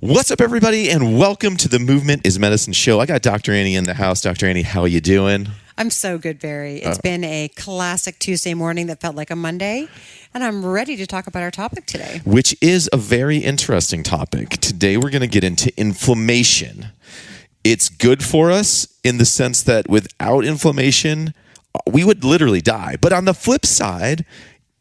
What's up, everybody, and welcome to the Movement is Medicine show. I got Dr. Annie in the house. Dr. Annie, how are you doing? I'm so good, Barry. It's been a classic Tuesday morning that felt like a Monday, and I'm ready to talk about our topic today. Which is a very interesting topic. Today we're going to get into inflammation. It's good for us in the sense that without inflammation, we would literally die. But on the flip side,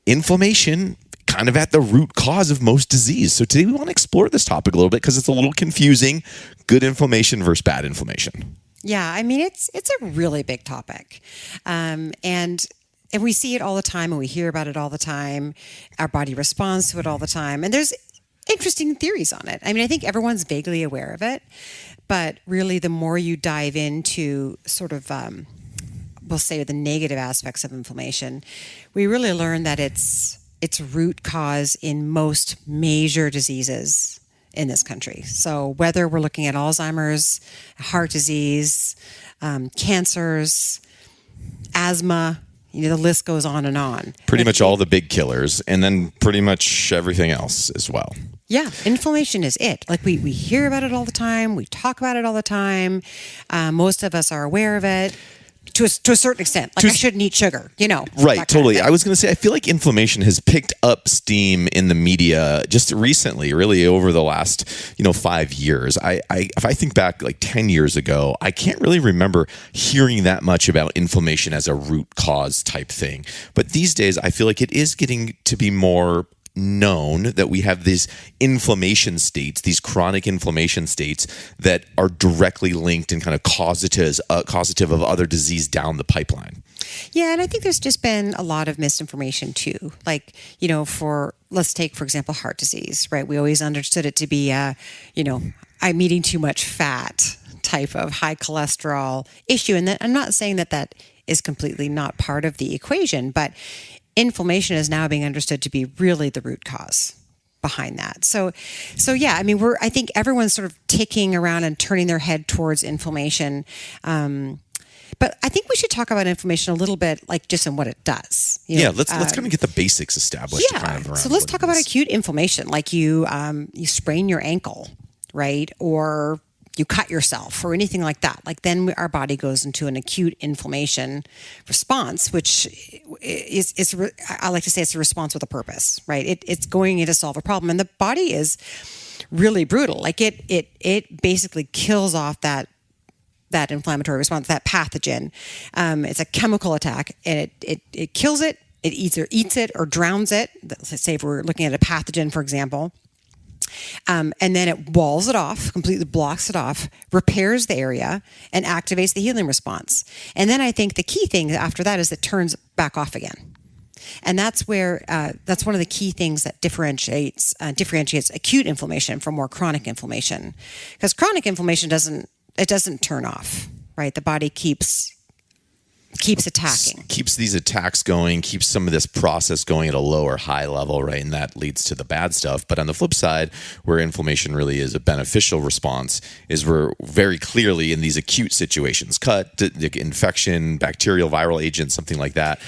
inflammation kind of at the root cause of most disease. So today we want to explore this topic a little bit because it's a little confusing. Good inflammation versus bad inflammation. Yeah, I mean, it's a really big topic. And we see it all the time and we hear about it all the time. Our body responds to it all the time. And there's interesting theories on it. I mean, I think everyone's vaguely aware of it. But really, the more you dive into sort of, we'll say, the negative aspects of inflammation, we really learn that its root cause in most major diseases in this country. So whether we're looking at Alzheimer's, heart disease, cancers, asthma, the list goes on and on. Pretty much all the big killers, and then pretty much everything else as well. Yeah, inflammation is it. Like we hear about it all the time. We talk about it all the time. Most of us are aware of it. To a certain extent, like I shouldn't eat sugar, Right, totally. I was going to say, I feel like inflammation has picked up steam in the media just recently, really over the last, 5 years. If I think back like 10 years ago, I can't really remember hearing that much about inflammation as a root cause type thing. But these days, I feel like it is getting to be more known that we have these inflammation states, these chronic inflammation states that are directly linked and kind of causative of other disease down the pipeline. Yeah, and I think there's just been a lot of misinformation too. Like, let's take, for example, heart disease, right? We always understood it to be, I'm eating too much fat type of high cholesterol issue. And I'm not saying that is completely not part of the equation, but inflammation is now being understood to be really the root cause behind that. So yeah, I mean, I think everyone's sort of ticking around and turning their head towards inflammation. But I think we should talk about inflammation a little bit, like just in what it does. Let's kind of get the basics established. Yeah. Kind of around so let's talk about acute inflammation, like you sprain your ankle, right? Or you cut yourself or anything like that. Like then our body goes into an acute inflammation response, which I like to say it's a response with a purpose, right? It's going in to solve a problem. And the body is really brutal. Like it basically kills off that inflammatory response, that pathogen. It's a chemical attack and it kills it. It either eats it or drowns it. Let's say if we're looking at a pathogen, for example. And then it walls it off, completely blocks it off, repairs the area, and activates the healing response. And then I think the key thing after that is it turns back off again. And that's where that's one of the key things that differentiates acute inflammation from more chronic inflammation. Because chronic inflammation doesn't turn off, right? The body keeps attacking. Keeps these attacks going, keeps some of this process going at a low or high level, right? And that leads to the bad stuff. But on the flip side, where inflammation really is a beneficial response is we're very clearly in these acute situations, cut, infection, bacterial, viral agents, something like that,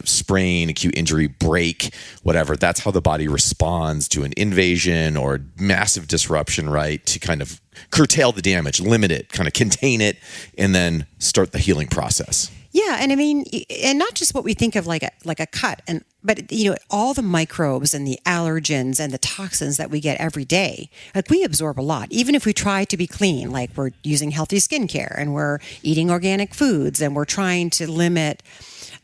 sprain, acute injury, break, whatever. That's how the body responds to an invasion or massive disruption, right? To kind of curtail the damage, limit it, kind of contain it, and then start the healing process. Yeah, and I mean, and not just what we think of like a cut, but all the microbes and the allergens and the toxins that we get every day. Like we absorb a lot, even if we try to be clean. Like we're using healthy skincare and we're eating organic foods and we're trying to limit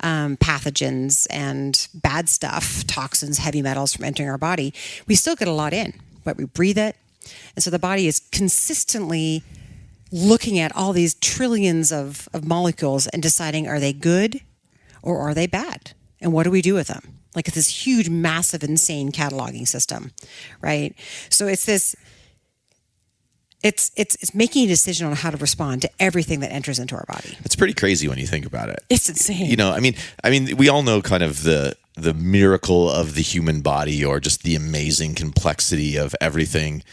pathogens and bad stuff, toxins, heavy metals from entering our body. We still get a lot in, but we breathe it, and so the body is consistently looking at all these trillions of molecules and deciding, are they good or are they bad? And what do we do with them? Like it's this huge, massive, insane cataloging system, right? So it's making a decision on how to respond to everything that enters into our body. It's pretty crazy when you think about it. It's insane. I mean, we all know kind of the miracle of the human body or just the amazing complexity of everything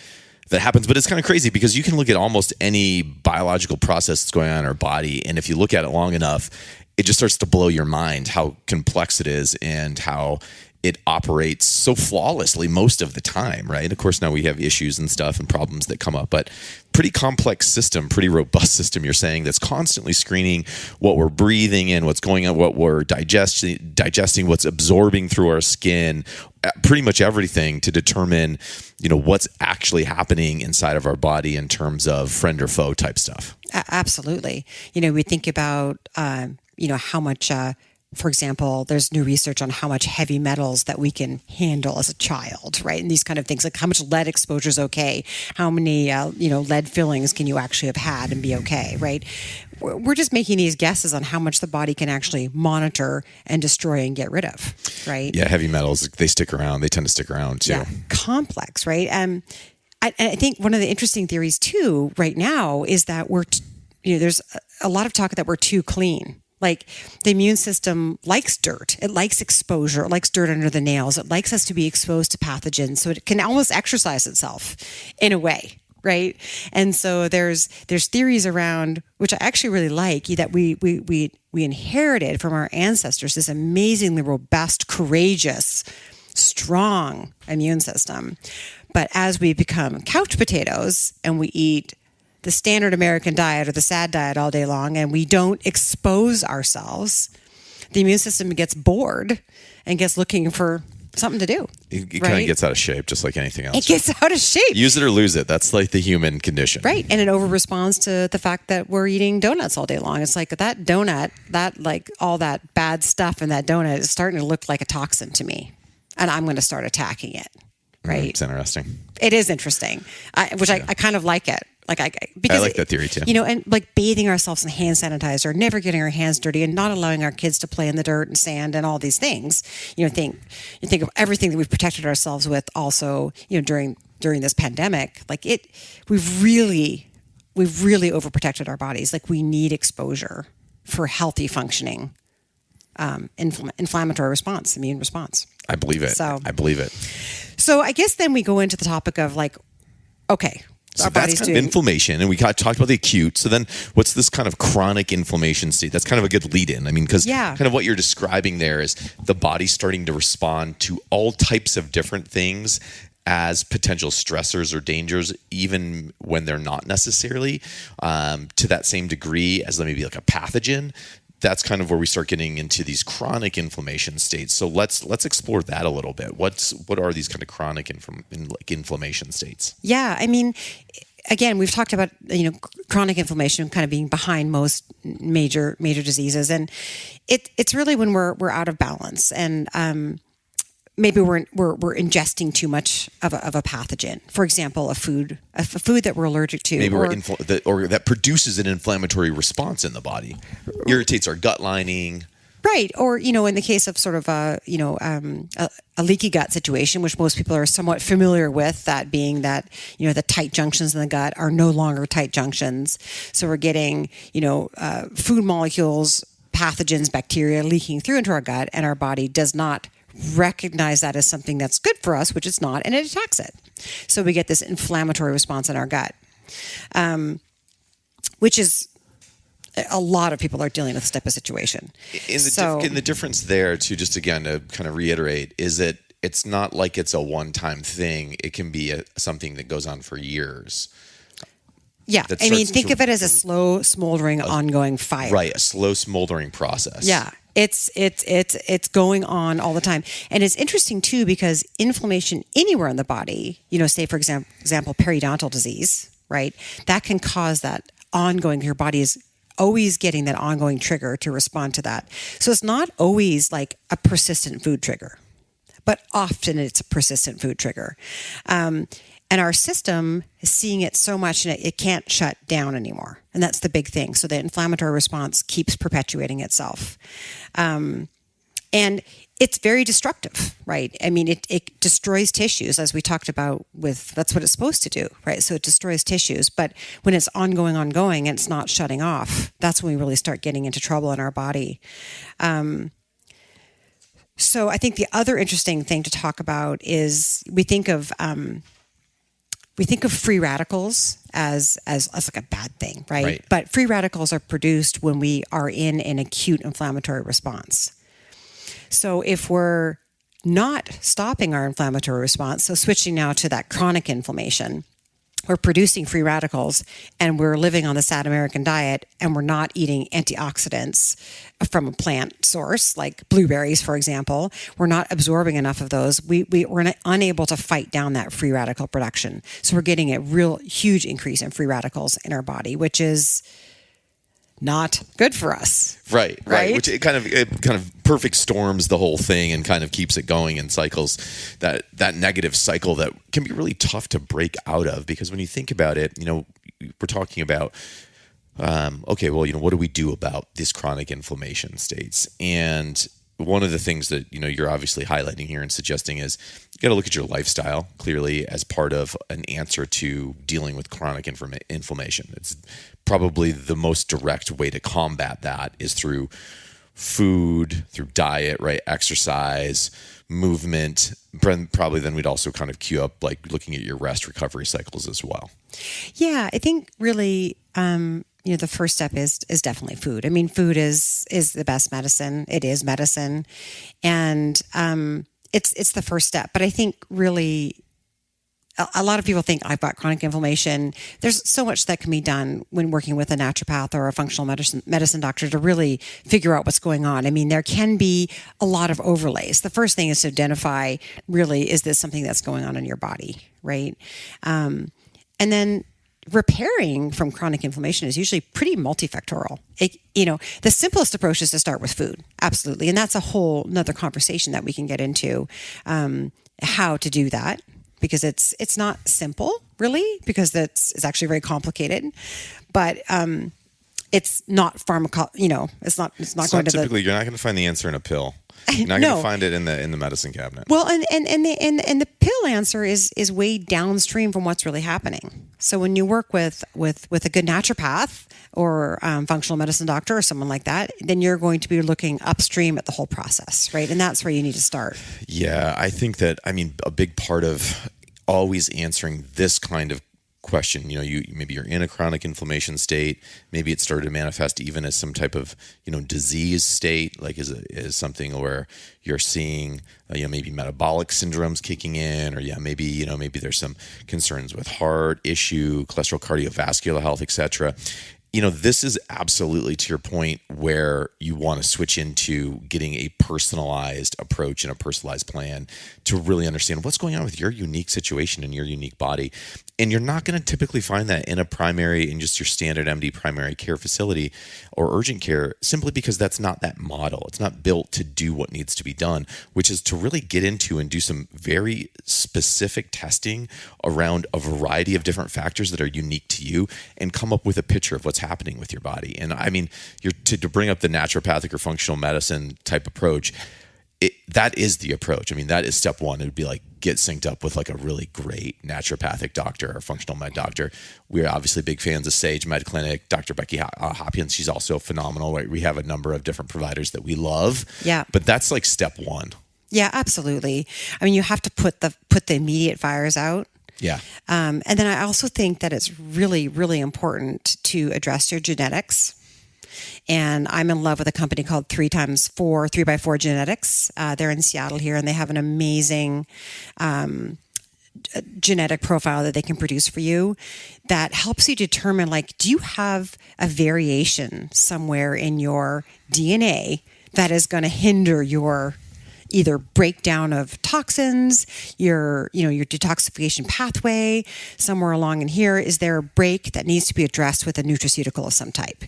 that happens. But it's kind of crazy because you can look at almost any biological process that's going on in our body. And if you look at it long enough, it just starts to blow your mind how complex it is and how it operates so flawlessly most of the time, right? Of course, now we have issues and stuff and problems that come up, but pretty complex system, pretty robust system, you're saying, that's constantly screening what we're breathing in, what's going on, what we're digesting, what's absorbing through our skin, pretty much everything to determine, what's actually happening inside of our body in terms of friend or foe type stuff. Absolutely. We think about, how much, for example, there's new research on how much heavy metals that we can handle as a child, right? And these kind of things, like how much lead exposure is okay, how many, lead fillings can you actually have had and be okay, right? We're just making these guesses on how much the body can actually monitor and destroy and get rid of, right? Yeah, heavy metals, they stick around. They tend to stick around too. Yeah, complex, right? I think one of the interesting theories too right now is that there's a lot of talk that we're too clean. Like the immune system likes dirt. It likes exposure. It likes dirt under the nails. It likes us to be exposed to pathogens. So it can almost exercise itself in a way, right? And so there's theories around, which I actually really like, that we inherited from our ancestors this amazingly robust, courageous, strong immune system. But as we become couch potatoes and we eat the standard American diet or the SAD diet all day long, and we don't expose ourselves, the immune system gets bored and gets looking for something to do. It kind of gets out of shape, just like anything else. It gets out of shape. Use it or lose it. That's like the human condition. Right. And it over-responds to the fact that we're eating donuts all day long. It's like that donut, all that bad stuff in that donut is starting to look like a toxin to me. And I'm going to start attacking it. Right. It's interesting. It is interesting, I kind of like it. Because I like that theory too. And like bathing ourselves in hand sanitizer, never getting our hands dirty, and not allowing our kids to play in the dirt and sand and all these things. You think of everything that we've protected ourselves with. Also, during this pandemic, we've really overprotected our bodies. Like we need exposure for healthy functioning, inflammatory response, immune response. I believe it. I believe it. So I guess then we go into the topic of okay. So that's kind of inflammation, and we talked about the acute. So then what's this kind of chronic inflammation state? That's kind of a good lead-in. I mean, because kind of what you're describing there is the body starting to respond to all types of different things as potential stressors or dangers, even when they're not necessarily to that same degree as maybe like a pathogen. That's kind of where we start getting into these chronic inflammation states. So let's explore that a little bit. What are these kind of chronic inflammation states? Yeah, I mean, again, we've talked about chronic inflammation kind of being behind most major diseases, and it's really when we're out of balance and maybe we're ingesting too much of a pathogen. For example, a food that we're allergic to, maybe or that produces an inflammatory response in the body, irritates our gut lining. Right. Or, in the case of sort of a leaky gut situation, which most people are somewhat familiar with, that being that, the tight junctions in the gut are no longer tight junctions. So we're getting, food molecules, pathogens, bacteria leaking through into our gut, and our body does not recognize that as something that's good for us, which it's not, and it attacks it. So we get this inflammatory response in our gut, which is a lot of people are dealing with this type of situation. In the difference there, too, just again to kind of reiterate, is that it's not like it's a one-time thing. It can be something that goes on for years. Yeah, I mean, think of it as a slow, smoldering, ongoing fire. Right, a slow, smoldering process. Yeah, it's going on all the time, and it's interesting too because inflammation anywhere in the body, say for example, periodontal disease, right? That can cause that ongoing. Your body is always getting that ongoing trigger to respond to that. So it's not always like a persistent food trigger, but often it's a persistent food trigger. And our system is seeing it so much and it can't shut down anymore. And that's the big thing. So the inflammatory response keeps perpetuating itself. And it's very destructive, right? I mean, it destroys tissues, as we talked about that's what it's supposed to do, right? So it destroys tissues. But when it's ongoing, and it's not shutting off, that's when we really start getting into trouble in our body. So I think the other interesting thing to talk about is we think of free radicals as like a bad thing, right? But free radicals are produced when we are in an acute inflammatory response. So if we're not stopping our inflammatory response. So switching now to that chronic inflammation. We're producing free radicals and we're living on the sad American diet and we're not eating antioxidants from a plant source like blueberries, for example. We're not absorbing enough of those. We're unable to fight down that free radical production. So we're getting a real huge increase in free radicals in our body, which is not good for us. Right. Which it kind of perfect storms the whole thing and kind of keeps it going in cycles, that negative cycle that can be really tough to break out of, because when you think about it, we're talking about, what do we do about these chronic inflammation states? And one of the things that, you're obviously highlighting here and suggesting is you got to look at your lifestyle clearly as part of an answer to dealing with chronic inflammation. It's probably the most direct way to combat that is through food, through diet, right? Exercise, movement. Probably then we'd also kind of queue up like looking at your rest recovery cycles as well. Yeah, I think really, the first step is definitely food. I mean, food is the best medicine. It is medicine, and it's the first step. But I think really, a lot of people think I've got chronic inflammation. There's so much that can be done when working with a naturopath or a functional medicine doctor to really figure out what's going on. I mean, there can be a lot of overlays. The first thing is to identify, really, is this something that's going on in your body, right? And then repairing from chronic inflammation is usually pretty multifactorial. The simplest approach is to start with food. Absolutely. And that's a whole nother conversation that we can get into, how to do that, because it's not simple really, because it's actually very complicated, but, it's not it's not going to typically, you're not going to find the answer in a pill. You're not going to find it in the medicine cabinet. Well, and the pill answer is way downstream from what's really happening. So when you work with a good naturopath or functional medicine doctor or someone like that, then you're going to be looking upstream at the whole process, right? And that's where you need to start. Yeah, I think that, a big part of always answering this kind of question, maybe you're in a chronic inflammation state, maybe it started to manifest even as some type of disease state, like is something where you're seeing maybe metabolic syndromes kicking in, or maybe there's some concerns with heart issue, cholesterol, cardiovascular health, etc. This is absolutely, to your point, where you want to switch into getting a personalized approach and a personalized plan to really understand what's going on with your unique situation and your unique body. And you're not going to typically find that in just your standard MD primary care facility or urgent care, simply because that's not that model. It's not built to do what needs to be done, which is to really get into and do some very specific testing around a variety of different factors that are unique to you and come up with a picture of what's happening with your body. And to bring up the naturopathic or functional medicine type approach, that is the approach. That is step one. It would be like get synced up with like a really great naturopathic doctor or functional med doctor. We're obviously big fans of Sage Med Clinic, Dr. Becky Hopkins. She's also phenomenal. Right? We have a number of different providers that we love. Yeah. But that's like step one. Yeah, absolutely. You have to put the immediate fires out. Yeah. And then I also think that it's really, really important to address your genetics. And I'm in love with a company called 3x4 Genetics. They're in Seattle here, and they have an amazing genetic profile that they can produce for you that helps you determine, like, do you have a variation somewhere in your DNA that is going to hinder your either breakdown of toxins, your detoxification pathway, somewhere along in here? Is there a break that needs to be addressed with a nutraceutical of some type?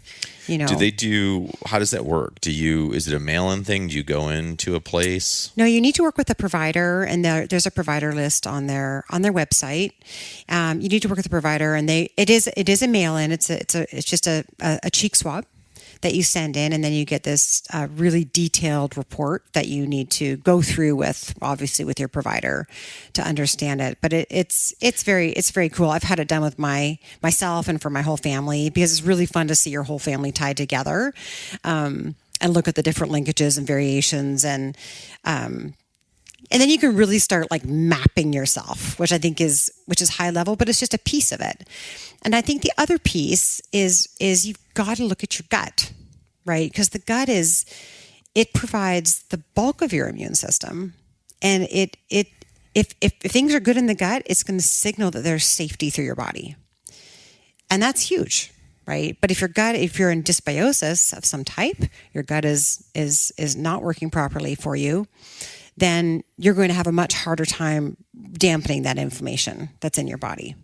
How does that work? Is it a mail-in thing? Do you go into a place? No, you need to work with a provider, and there's a provider list on their website. You need to work with a provider, and it is a mail-in. It's just a cheek swab that you send in, and then you get this really detailed report that you need to go through with your provider to understand it. But it's very cool. I've had it done with myself and for my whole family, because it's really fun to see your whole family tied together, and look at the different linkages and variations, and then you can really start like mapping yourself, which I think is high level, but it's just a piece of it. And I think the other piece is you've got to look at your gut, right? Because the gut it provides the bulk of your immune system, And if things are good in the gut, it's going to signal that there's safety through your body. And that's huge, right? But if you're in dysbiosis of some type, your gut is not working properly for you, then you're going to have a much harder time dampening that inflammation that's in your body.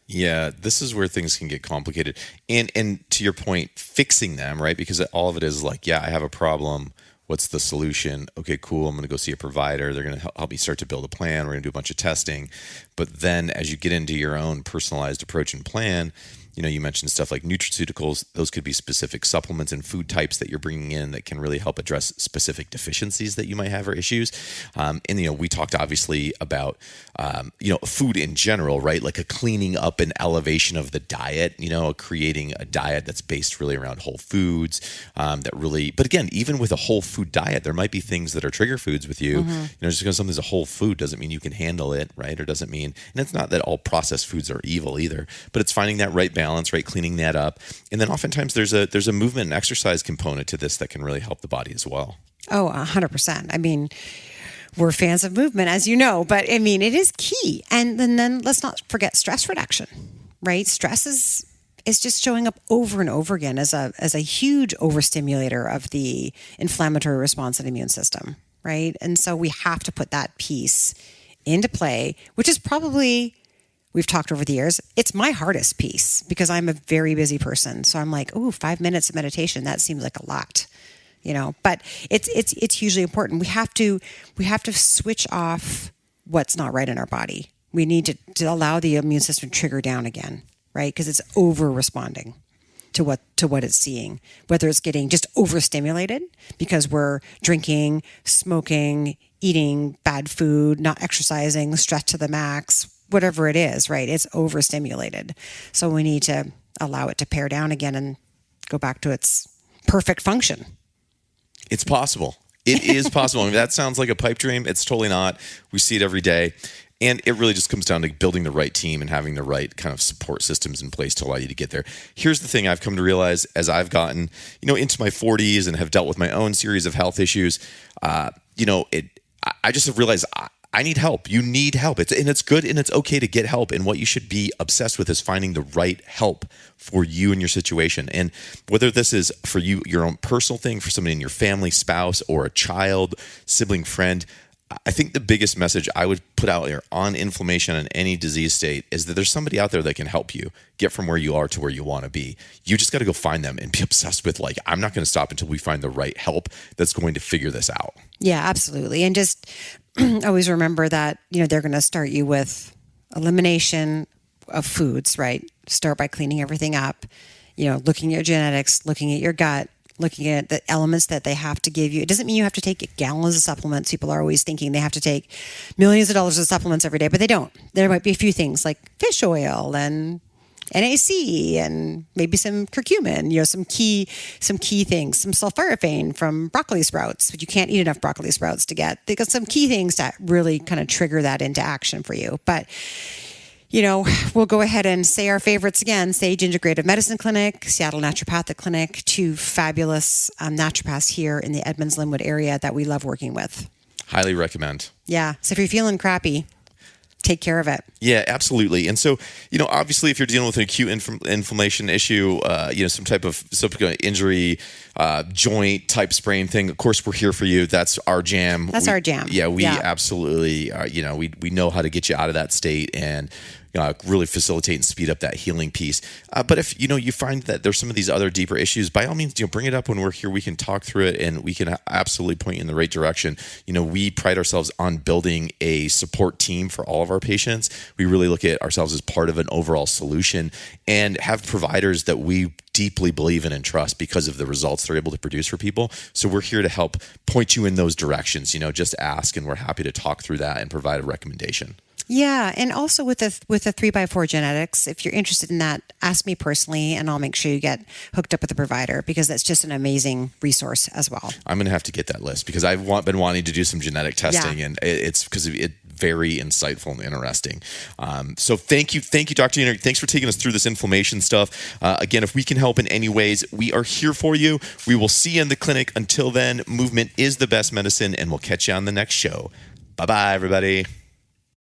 Yeah, this is where things can get complicated. And to your point, fixing them, right? Because all of it is like, yeah, I have a problem. What's the solution? Okay, cool. I'm going to go see a provider. They're going to help me start to build a plan. We're going to do a bunch of testing. But then as you get into your own personalized approach and plan, you mentioned stuff like nutraceuticals. Those could be specific supplements and food types that you're bringing in that can really help address specific deficiencies that you might have or issues. And we talked obviously about, food in general, right? Like a cleaning up and elevation of the diet, creating a diet that's based really around whole foods but again, even with a whole food diet, there might be things that are trigger foods with you. Just because something's a whole food doesn't mean you can handle it, right? Or doesn't mean, and it's not that all processed foods are evil either, but it's finding that right balance, right? Cleaning that up. And then oftentimes there's a movement and exercise component to this that can really help the body as well. Oh, 100%. I mean, we're fans of movement, as you know, but I mean, it is key. And then let's not forget stress reduction, right? Stress is just showing up over and over again as a huge overstimulator of the inflammatory response and immune system, right? And so we have to put that piece into play, which is probably, we've talked over the years, it's my hardest piece because I'm a very busy person. So I'm like, 5 minutes of meditation, that seems like a lot, but it's hugely important. We have to switch off what's not right in our body. We need to allow the immune system to trigger down again, right? Because it's over responding to what it's seeing, whether it's getting just overstimulated because we're drinking, smoking, eating bad food, not exercising, stressed to the max, whatever it is, right? It's overstimulated. So we need to allow it to pare down again and go back to its perfect function. It's possible. It is possible. I mean, that sounds like a pipe dream. It's totally not. We see it every day. And it really just comes down to building the right team and having the right kind of support systems in place to allow you to get there. Here's the thing I've come to realize as I've gotten, into my 40s and have dealt with my own series of health issues. I just have realized I need help. You need help. It's good and it's okay to get help. And what you should be obsessed with is finding the right help for you and your situation. And whether this is for you, your own personal thing, for somebody in your family, spouse, or a child, sibling, friend, I think the biggest message I would put out there on inflammation and any disease state is that there's somebody out there that can help you get from where you are to where you want to be. You just got to go find them and be obsessed with I'm not going to stop until we find the right help that's going to figure this out. Yeah, absolutely. And just always remember that, they're going to start you with elimination of foods, right? Start by cleaning everything up, looking at your genetics, looking at your gut, looking at the elements that they have to give you. It doesn't mean you have to take gallons of supplements. People are always thinking they have to take millions of dollars of supplements every day, but they don't. There might be a few things like fish oil and NAC and maybe some curcumin, some key things, some sulforaphane from broccoli sprouts, but you can't eat enough broccoli sprouts to get. They got some key things that really kind of trigger that into action for you. But we'll go ahead and say our favorites again: Sage Integrative Medicine Clinic, Seattle Naturopathic Clinic, two fabulous naturopaths here in the Edmonds-Linwood area that we love working with. Highly recommend. Yeah. So if you're feeling crappy, take care of it. Yeah, absolutely. And so, obviously if you're dealing with an acute inflammation issue, some type of injury, joint type sprain thing, of course, we're here for you. That's our jam. Our jam. Yeah, we absolutely, we know how to get you out of that state and really facilitate and speed up that healing piece. But if, you find that there's some of these other deeper issues, by all means, bring it up when we're here. We can talk through it and we can absolutely point you in the right direction. We pride ourselves on building a support team for all of our patients. We really look at ourselves as part of an overall solution and have providers that we deeply believe in and trust because of the results they're able to produce for people. So we're here to help point you in those directions. Just ask and we're happy to talk through that and provide a recommendation. Yeah, and also with the 3x4 genetics, if you're interested in that, ask me personally, and I'll make sure you get hooked up with a provider because that's just an amazing resource as well. I'm going to have to get that list because I've been wanting to do some genetic testing, and it's because it very insightful and interesting. So thank you, Dr. Yenner. Thanks for taking us through this inflammation stuff. Again, if we can help in any ways, we are here for you. We will see you in the clinic. Until then, movement is the best medicine, and we'll catch you on the next show. Bye-bye, everybody.